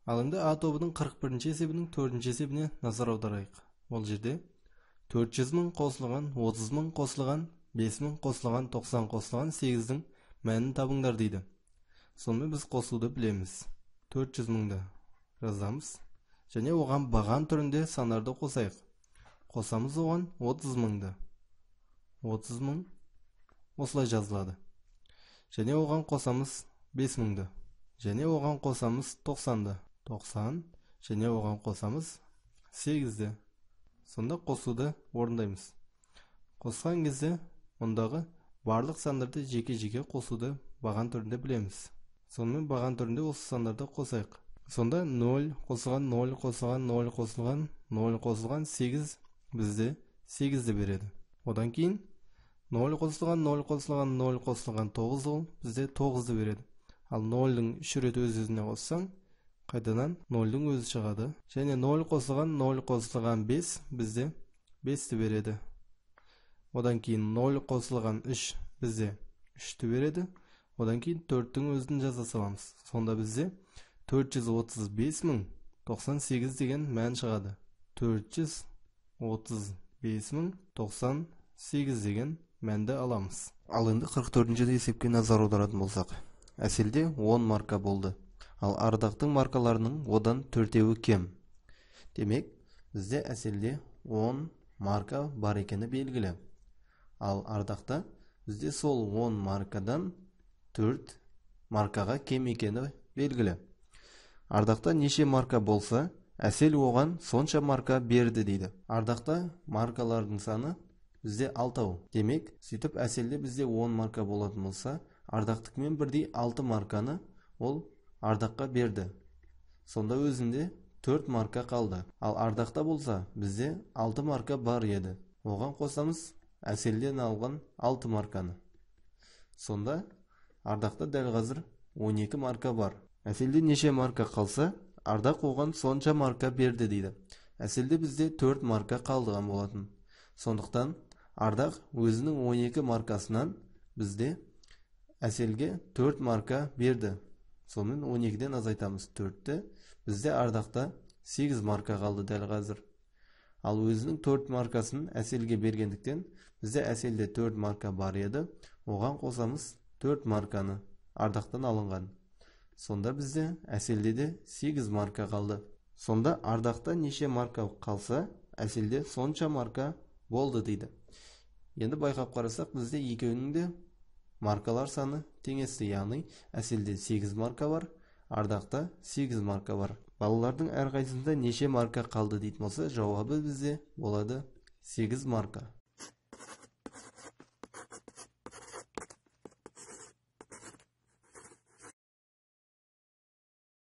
Ал енді А тобының 41-ші есебінің 4-ші есебіне назар аударайық. Ол жерде 400 мың қосылған, 30 мың қосылған, 5 мың қосылған, 90 қосылған 8-дің мәнін табыңдар дейді. Сонымен біз қосуды білеміз. 400 мыңды жазамыз. Және оған баған түрінде сандарды қосайық. Қосамыз оған 30 мыңды. 30 мың осылай жазылады. Және оған қосамыз 5 мыңды. Және оған қосамыз 90-ды. 90 және оған қосамыз 8-ді. Сонда қосуды орындаймыз. Қосқан кезде ондағы барлық сандарды жеке-жеке қосуды баған түрінде білеміз. Сонымен баған түрінде осы сандарды қосайық. Сонда 0 қосылған 0 қосылған 0 қосылған 0 қосылған 8 бізде 8-ді береді. Одан кейін 0 қосылған 0 қосылған 0 қосылған 9 ол бізде 9-ды береді. Ал 0-дің 3 рет өз-өзіне қоссаң, қайтадан 0-дің өзі шығады. Және 0 қосылған 0 қосылған 5 бізде 5-ті береді. Одан кейін 0 қосылған 3 бізде 3-ті береді. Одан кейін 4-дің өзін жаза саламыз. Сонда бізде 435 мың 98 деген мән шығады. 435 мың 98 деген мәнді аламыз. Ал енді 44-ші есепке назар аударатын болсақ, әселде 10 марка болды. Ал ардақтың маркаларының одан 4-еуі кем. Демек, бізде әселде 10 марка бар екені белгілі. Ал ардақта бізде сол 10 маркадан 4 маркаға кем екені белгілі. Ардақта неше марка болса, әсел оған сонша марка берді дейді. Ардақта маркалардың саны бізде 6. Демек, сөйтіп әселде бізде 10 марка болатын болса, ардақтықмен бірдей 6 марканы ол ардаққа берді. Сонда өзінде 4 марка қалды. Ал ардақта болса, бізде 6 марка бар еді. Оған қосамыз әселден алған 6 марканы. Сонда ардақта дәл қазір 12 марка бар. Әселде неше марка қалса, ардақ оған сонша марка берді дейді. Әселде бізде 4 марка қалдыған болатын. Сондықтан ардақ өзінің 12 маркасынан бізде әселге 4 марка берді. Сонымен 12-ден азайтамыз 4-ті. Бізде ардақта 8 марка қалды дәл қазір. Ал өзінің 4 маркасын әселге бергендіктен, бізде әселде 4 марка бар еді. Оған қосамыз 4 марканы ардақтан алынған. Сонда бізде әселде де 8 марка қалды. Сонда ардақта неше марка қалса, әселде сонша марка болды дейді. Енді байқап қарасақ, бізде екеуінің де маркалар саны теңесті, яғни әселде 8 марка бар, ардақта 8 марка бар. Балалардың әрқайсысында неше марка қалды дейтін болса, жауабы бізде болады 8 марка.